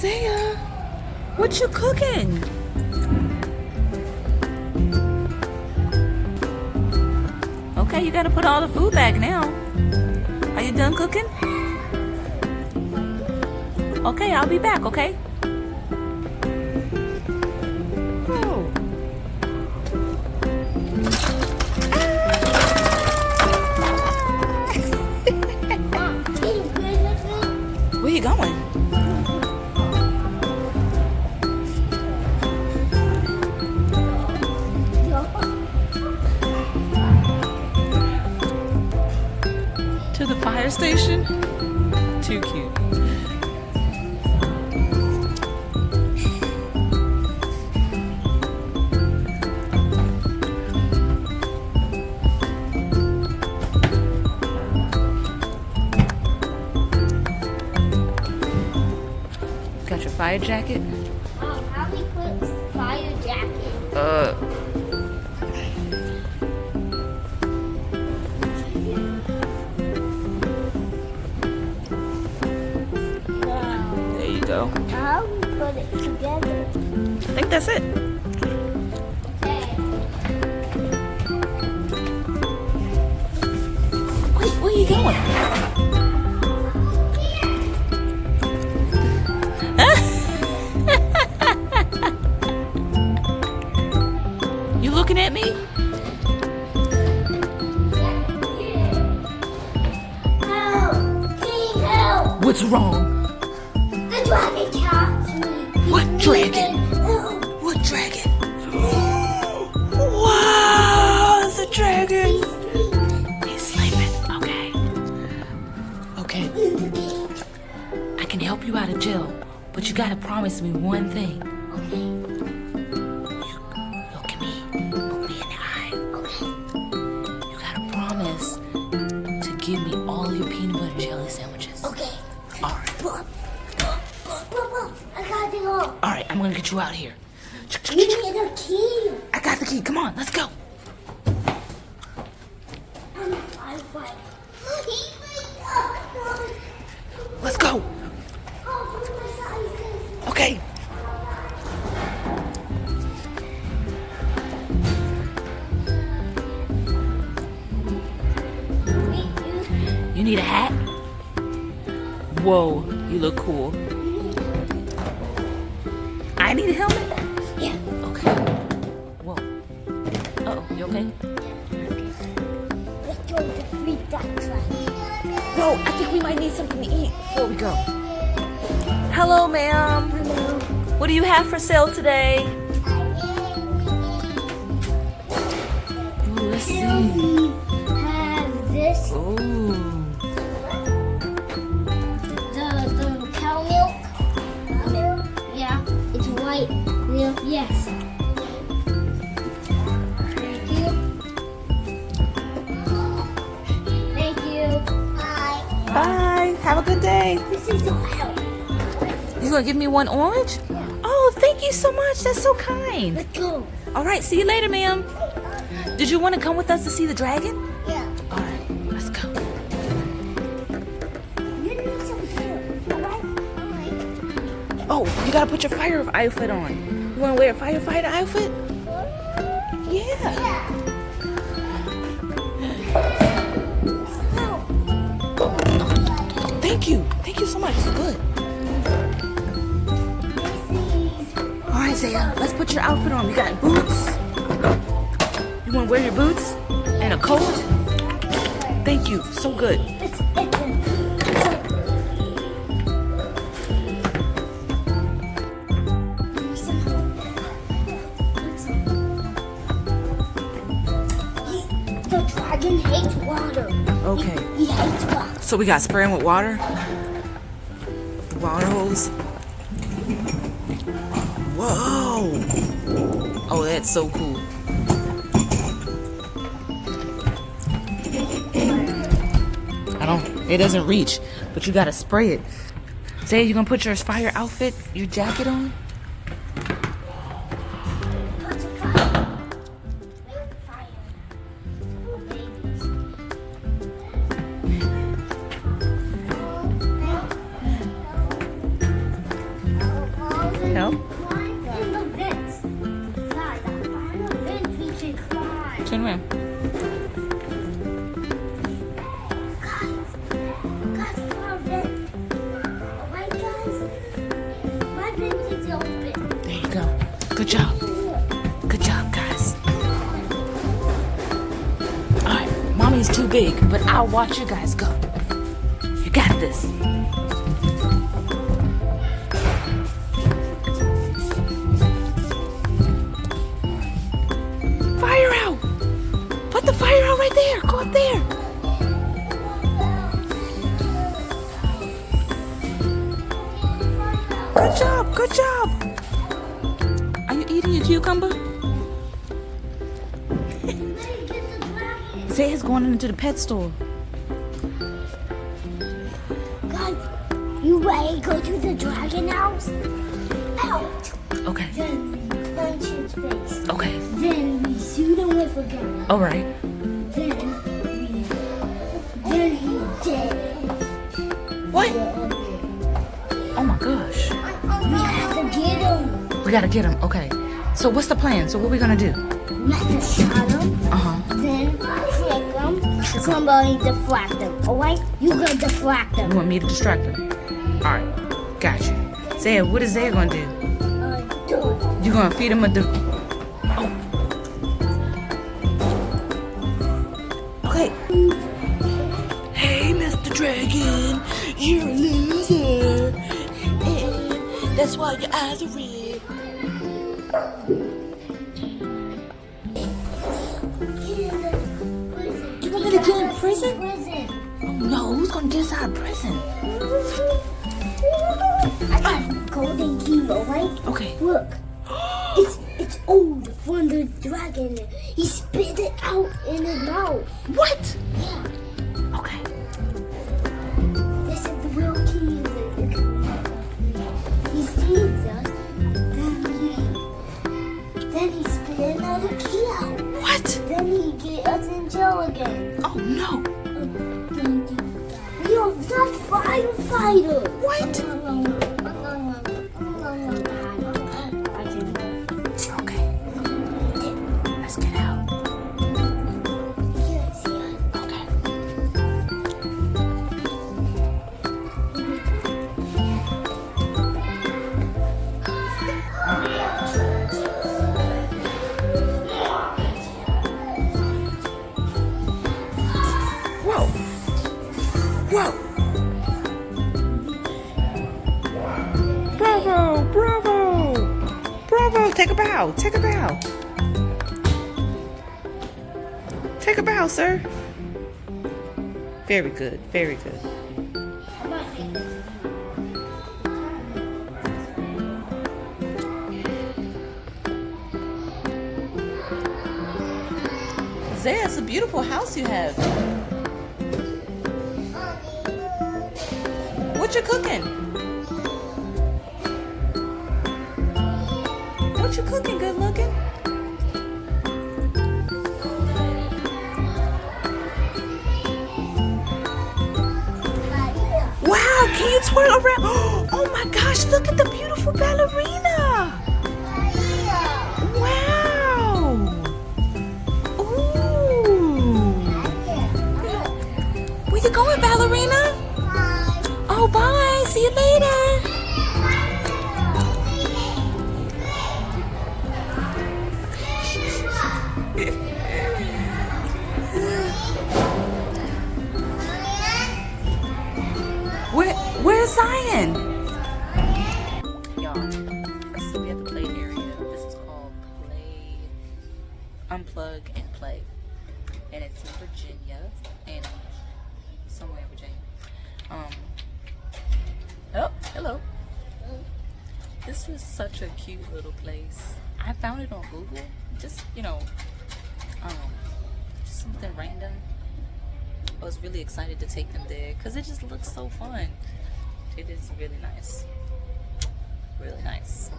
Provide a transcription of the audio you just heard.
Isaiah, what you cooking? Okay, you gotta put all the food back now. Are you done cooking? Okay, I'll be back, okay? Oh. Where you going? To the fire station? Too cute. Got your fire jacket? How do we put fire jacket? There you go. How do we put it together? I think that's it. Okay. Wait, where you going? You looking at me? Help! King, help! What's wrong? The dragon catch me. What dragon? Help! What dragon? Wow, it's a dragon. He's sleeping. Okay. Okay. I can help you out of jail, but you gotta promise me one thing. Okay. Look at me. Look me in the eye. Okay. You gotta promise to give me all your peanut butter jelly sandwiches. Okay. All right. I got it all. All right. I'm gonna get you out of here. You need a key. I got the key. Come on. Let's go. I'm a firefighter. Let's go. Okay. You need a hat? Whoa, you look cool. I need a helmet? Yeah. Okay. Whoa. Uh-oh, you okay? Let's go to free duck track. Whoa, I think we might need something to eat before we go. Hello, ma'am. Hello. What do you have for sale today? Ooh, let's see. We have this, Ooh. the cow milk. Yeah, it's white milk. Yes. Thank you. Thank you. Bye. Bye. Have a good day. This is so help. You gonna give me one orange? Oh, thank you so much. That's so kind. Let's go. All right, see you later, ma'am. Did you want to come with us to see the dragon? Yeah. All right, let's go. You need some help. Alright. Oh, you gotta put your fire outfit on. You wanna wear a firefighter outfit? Yeah. Thank you. Thank you so much. It's good. All right, Zaya, let's put your outfit on. You got boots. You wanna wear your boots and a coat? Thank you. So good. The dragon hates water. Okay. He hates water. So we got spraying with water. The water hose. Whoa. Oh, that's so cool. It doesn't reach, but you gotta spray it. Say you gonna put your fire outfit, your jacket on? Good job. Good job, guys. Alright, mommy's too big, but I'll watch you guys go. You got this. Fire out! Put the fire out right there. Go up there. Good job. Good job. Are you eating your cucumber? Zay's going into the pet store. Guys, you ready to go to the dragon house? Out. Okay. Then we punch his face. Okay. Then we shoot him with a gun. All right. Then he's dead. What? Oh my gosh. We have to get him. We gotta get him. Okay. So what's the plan? So what we gonna do? We have to shot him. Then trick him. Somebody deflect him. Alright? You gotta deflect him. You want me to distract him? All right. Got you. Zaya, what is Zaya gonna do? Dude. You gonna feed him a Oh. Okay. Hey, Mr. Dragon, you're a loser. And that's why your eyes are red. You want me to get in prison? Oh no, who's gonna get us out of prison? I got a golden key, alright? Okay. Look. It's old from the dragon. He spit it out in his mouth. What? Yeah. Okay. This is the real key. He sees us. Then he spit another key out. What? Then he get us in jail again. Oh no. We are not firefighters. What? Okay. Let's get out. Okay. Whoa. Whoa. Bravo, bravo. Bravo, take a bow, take a bow. Take a bow, sir. Very good, very good. Zaya, it's a beautiful house you have. What you cooking? What you cooking, good looking? Wow, can you twirl around? Oh my gosh, look at the beautiful ballerina. Wow. Ooh. Where you going, ballerina? Oh, bye. See you later. Where's Zion? Y'all, so we have the play area. This is called Play, Unplug and Play. And it's in Virginia, and somewhere in Virginia. Oh, hello. This is such a cute little place. I found it on Google. Just, something random. I was really excited to take them there because it just looks so fun. It is really nice. Really nice.